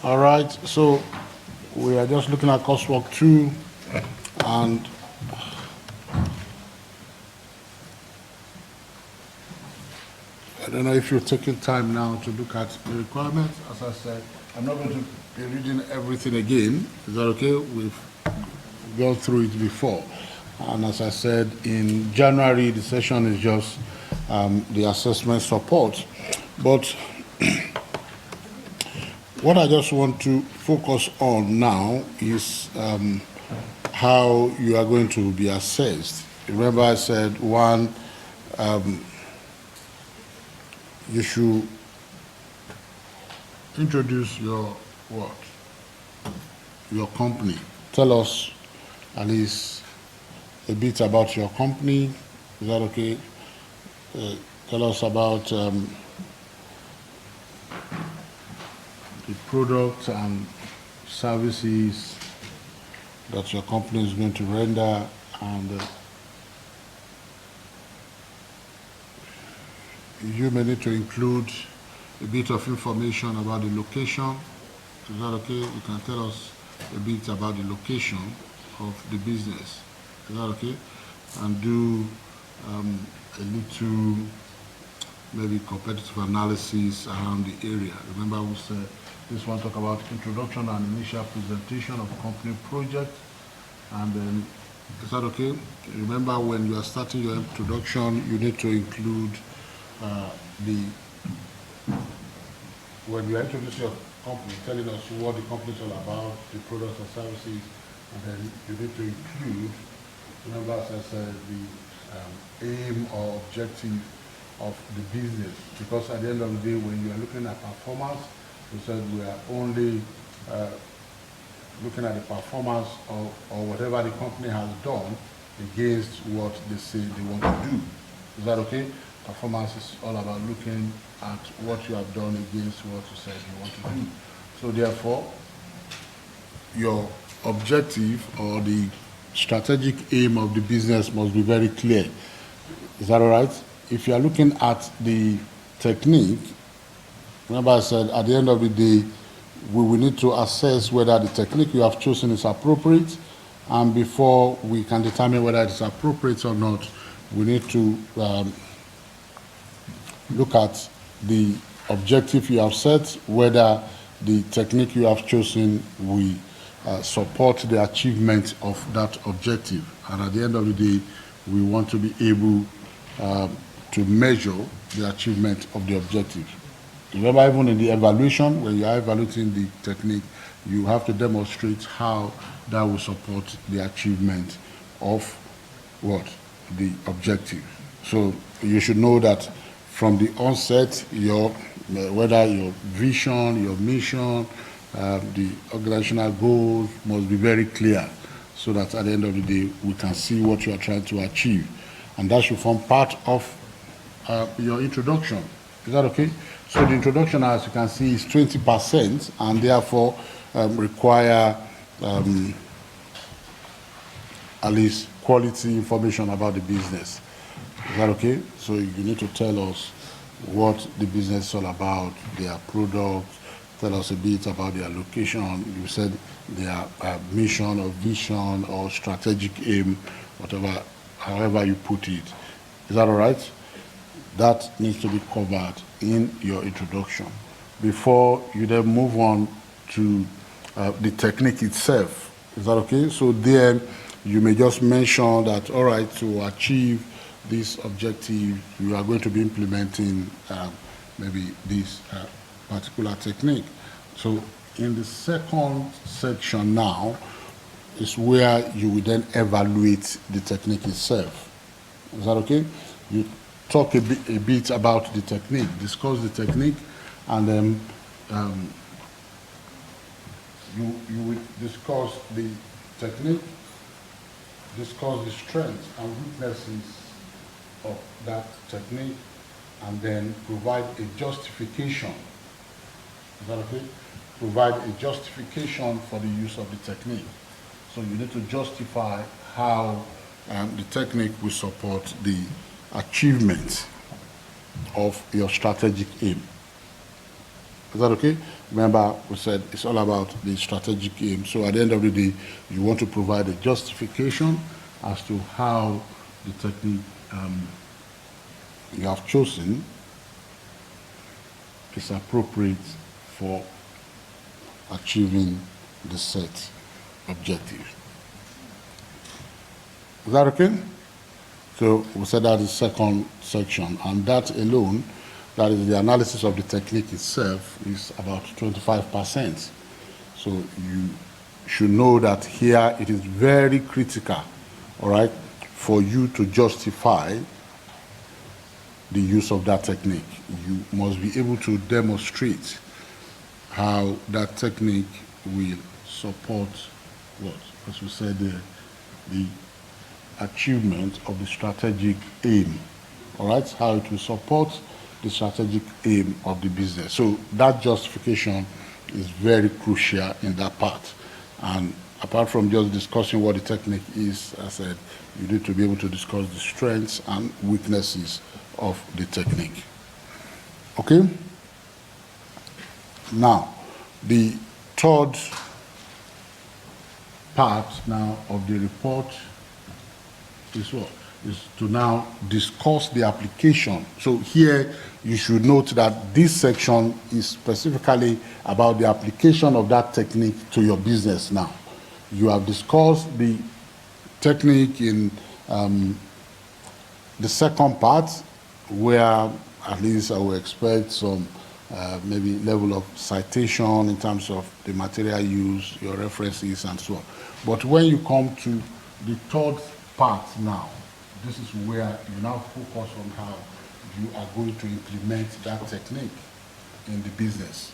All right, so we are just looking at coursework 2, and I don't know if you're taking time now to look at the requirements. As I said, I'm not going to be reading everything again. Is that okay? We've gone through it before. And as I said, in January, the session is just the assessment support. But what I just want to focus on now is how you are going to be assessed. Remember I said, one, you should introduce your what? Your company. Tell us at least a bit about your company. Is that okay? Tell us about the products and services that your company is going to render, and you may need to include a bit of information about the location. Is that okay? You can tell us a bit about the location of the business. Is that okay? And do a little maybe competitive analysis around the area. Remember we said this one talk about introduction and initial presentation of company project. And then, is that okay? Remember when you are starting your introduction, you need to include when you introduce your company, telling us what the company is all about, the products and services, and then you need to include, remember as I said, the aim or objective of the business. Because at the end of the day, when you are looking at performance, we said we are only looking at the performance or whatever the company has done against what they say they want to do. Is that okay? Performance is all about looking at what you have done against what you said you want to do. So therefore, your objective or the strategic aim of the business must be very clear. Is that all right? If you are looking at the technique, remember I said at the end of the day, we will need to assess whether the technique you have chosen is appropriate, and before we can determine whether it is appropriate or not, we need to look at the objective you have set, whether the technique you have chosen will support the achievement of that objective. And at the end of the day, we want to be able to measure the achievement of the objective. Remember, even in the evaluation, when you are evaluating the technique, you have to demonstrate how that will support the achievement of what? The objective. So you should know that from the onset, whether your vision, your mission, the organizational goals must be very clear, so that at the end of the day, we can see what you are trying to achieve. And that should form part of your introduction. Is that okay? So the introduction, as you can see, is 20%, and therefore require at least quality information about the business. Is that okay? So you need to tell us what the business is all about, their products, tell us a bit about their location. You said their mission or vision or strategic aim, whatever, however you put it. Is that all right? That needs to be covered in your introduction before you then move on to the technique itself. Is that okay? So then you may just mention that, all right, to achieve this objective, you are going to be implementing maybe this particular technique. So in the second section now is where you will then evaluate the technique itself. Is that okay? You talk a bit about the technique, discuss the technique, and then you will discuss the technique, discuss the strengths and weaknesses of that technique, and then provide a justification. Is that okay? Provide a justification for the use of the technique. So you need to justify how the technique will support the achievement of your strategic aim. Is that okay? Remember, we said it's all about the strategic aim. So at the end of the day, you want to provide a justification as to how the technique you have chosen is appropriate for achieving the set objective. Is that okay? So we said that is the second section, and that alone, that is the analysis of the technique itself, is about 25%. So you should know that here it is very critical, all right, for you to justify the use of that technique. You must be able to demonstrate how that technique will support what? As we said, the achievement of the strategic aim, all right? How it will support the strategic aim of the business. So that justification is very crucial in that part. And apart from just discussing what the technique is, as I said, you need to be able to discuss the strengths and weaknesses of the technique. Okay? Now, the third part now of the report is what? Is to now discuss the application. So here you should note that this section is specifically about the application of that technique to your business now. You have discussed the technique in the second part, where at least I will expect some maybe level of citation in terms of the material used, your references, and so on. But when you come to the third part now, this is where you now focus on how you are going to implement that technique in the business.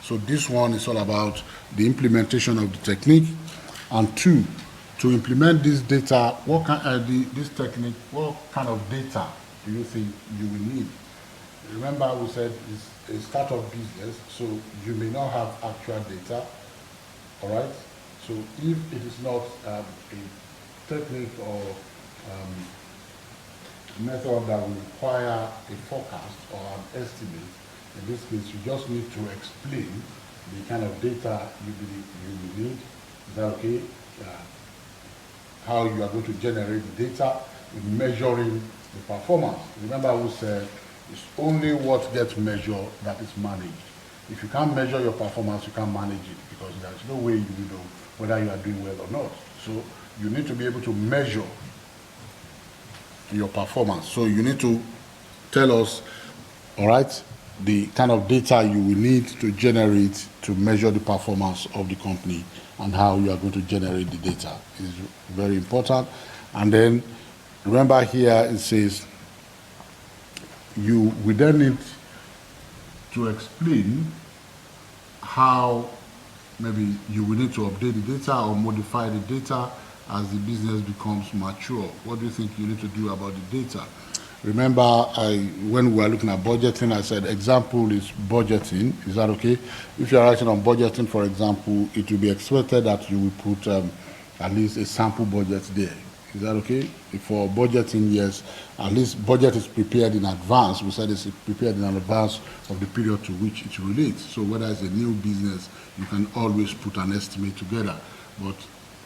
So this one is all about the implementation of the technique, and two, to implement this data, what this technique, what kind of data do you think you will need? Remember, we said it's a startup business, so you may not have actual data, all right? So if it is not a technique or method that will require a forecast or an estimate, in this case, you just need to explain the kind of data you will need. Is that okay? How you are going to generate the data in measuring the performance. Remember, we said it's only what gets measured that is managed. If you can't measure your performance, you can't manage it, because there's no way you will know whether you are doing well or not. So you need to be able to measure your performance. So you need to tell us, all right, the kind of data you will need to generate to measure the performance of the company, and how you are going to generate the data is very important. And then remember here it says you will then need to explain how maybe you will need to update the data or modify the data as the business becomes mature. What do you think you need to do about the data? Remember, when we were looking at budgeting, I said example is budgeting. Is that okay? If you're writing on budgeting, for example, it will be expected that you will put at least a sample budget there. Is that okay? For budgeting, yes, at least budget is prepared in advance. We said it's prepared in advance of the period to which it relates. So whether it's a new business, you can always put an estimate together. But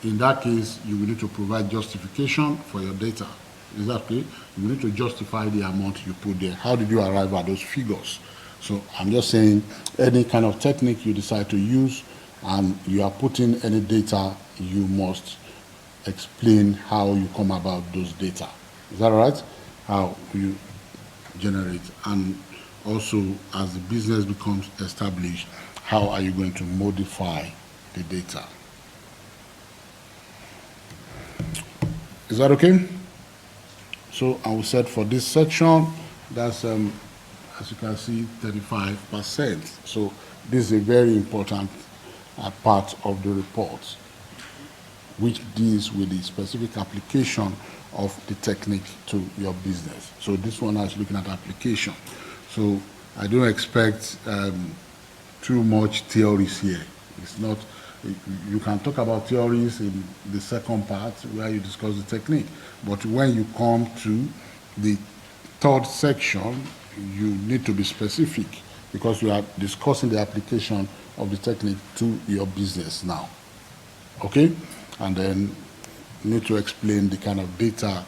in that case, you will need to provide justification for your data. Is that okay? You need to justify the amount you put there. How did you arrive at those figures? So I'm just saying, any kind of technique you decide to use and you are putting any data, you must explain how you come about those data. Is that right? How you generate, and also as the business becomes established, how are you going to modify the data? Is that okay? So I will set for this section, that's as you can see, 35%. So this is a very important part of the report, which deals with the specific application of the technique to your business. So this one is looking at application. So I don't expect too much theories here. It's not, you can talk about theories in the second part where you discuss the technique. But when you come to the third section, you need to be specific because you are discussing the application of the technique to your business now. Okay? And then you need to explain the kind of data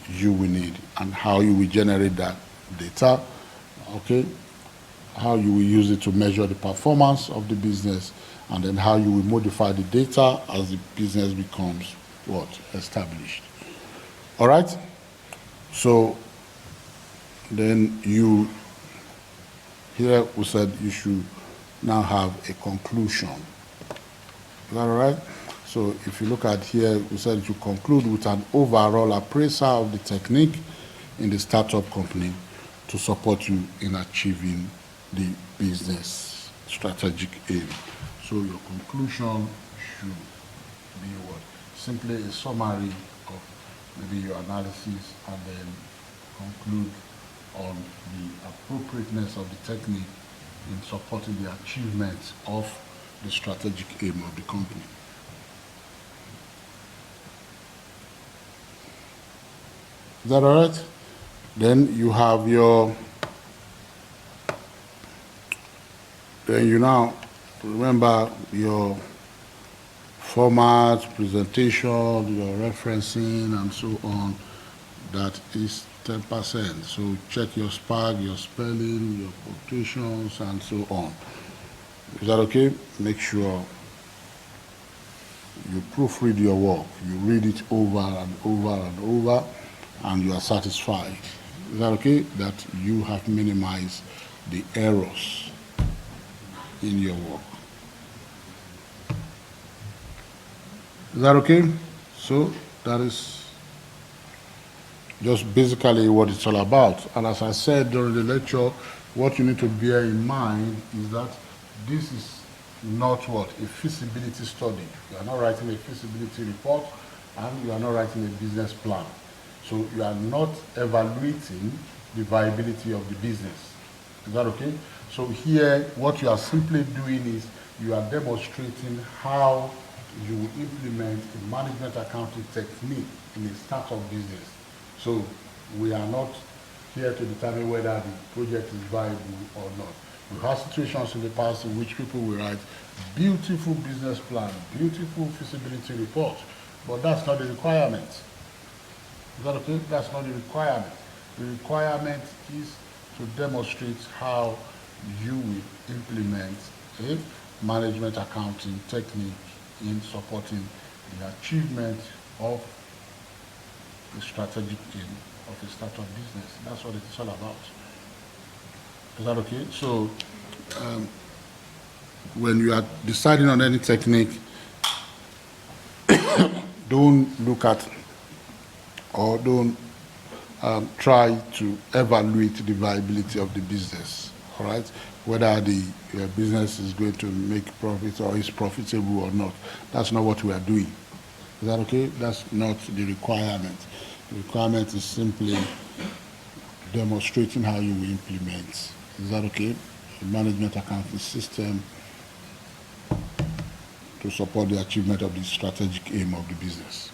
you will need and how you will generate that data. Okay? How you will use it to measure the performance of the business, and then how you will modify the data as the business becomes what? Established. All right? So then here we said you should now have a conclusion. Is that all right? So if you look at here, we said you conclude with an overall appraisal of the technique in the startup company to support you in achieving the business strategic aim. So your conclusion should be what? Simply a summary of maybe your analysis, and then conclude on the appropriateness of the technique in supporting the achievement of the strategic aim of the company. Is that all right? Then you have then you now remember your format, presentation, your referencing, and so on. That is 10%. So check your SPAG, your spelling, your quotations, and so on. Is that okay? Make sure you proofread your work. You read it over and over and over, and you are satisfied. Is that okay? That you have minimized the errors in your work. Is that okay? So that is just basically what it's all about. And as I said during the lecture, what you need to bear in mind is that this is not what? A feasibility study. You are not writing a feasibility report, and you are not writing a business plan. So you are not evaluating the viability of the business. Is that okay? So here, what you are simply doing is you are demonstrating how you will implement a management accounting technique in a startup business. So we are not here to determine whether the project is viable or not. We have situations in the past in which people will write beautiful business plan, beautiful feasibility report, but that's not the requirement. Is that okay? That's not the requirement. The requirement is to demonstrate how you will implement a management accounting technique in supporting the achievement of the strategic aim of a startup business. That's what it's all about. Is that okay? So when you are deciding on any technique, don't look at or don't try to evaluate the viability of the business, all right? Whether the business is going to make profit or is profitable or not. That's not what we are doing. Is that okay? That's not the requirement. The requirement is simply demonstrating how you will implement. Is that okay? A management accounting system to support the achievement of the strategic aim of the business.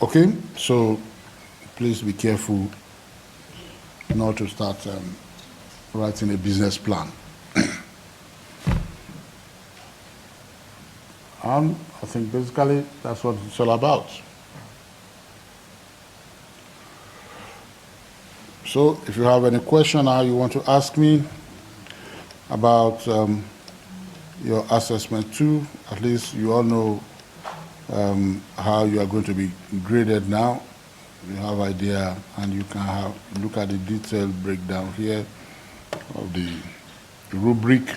Okay, so please be careful not to start writing a business plan. And I think basically that's what it's all about. So if you have any question now you want to ask me about your assessment 2, at least you all know how you are going to be graded now. You have idea, and you can look at the detailed breakdown here of the rubric.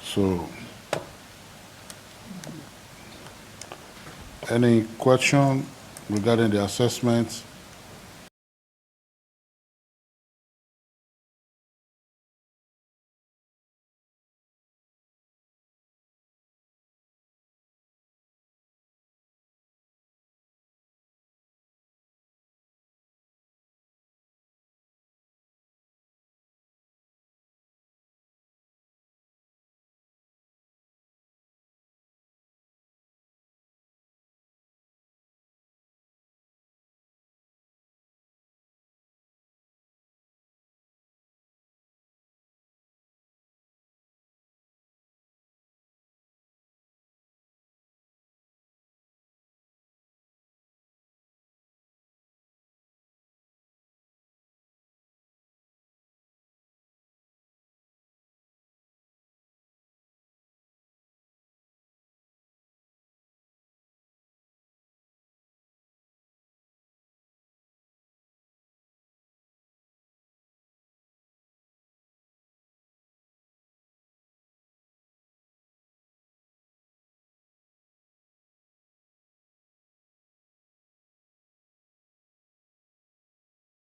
So any question regarding the assessment?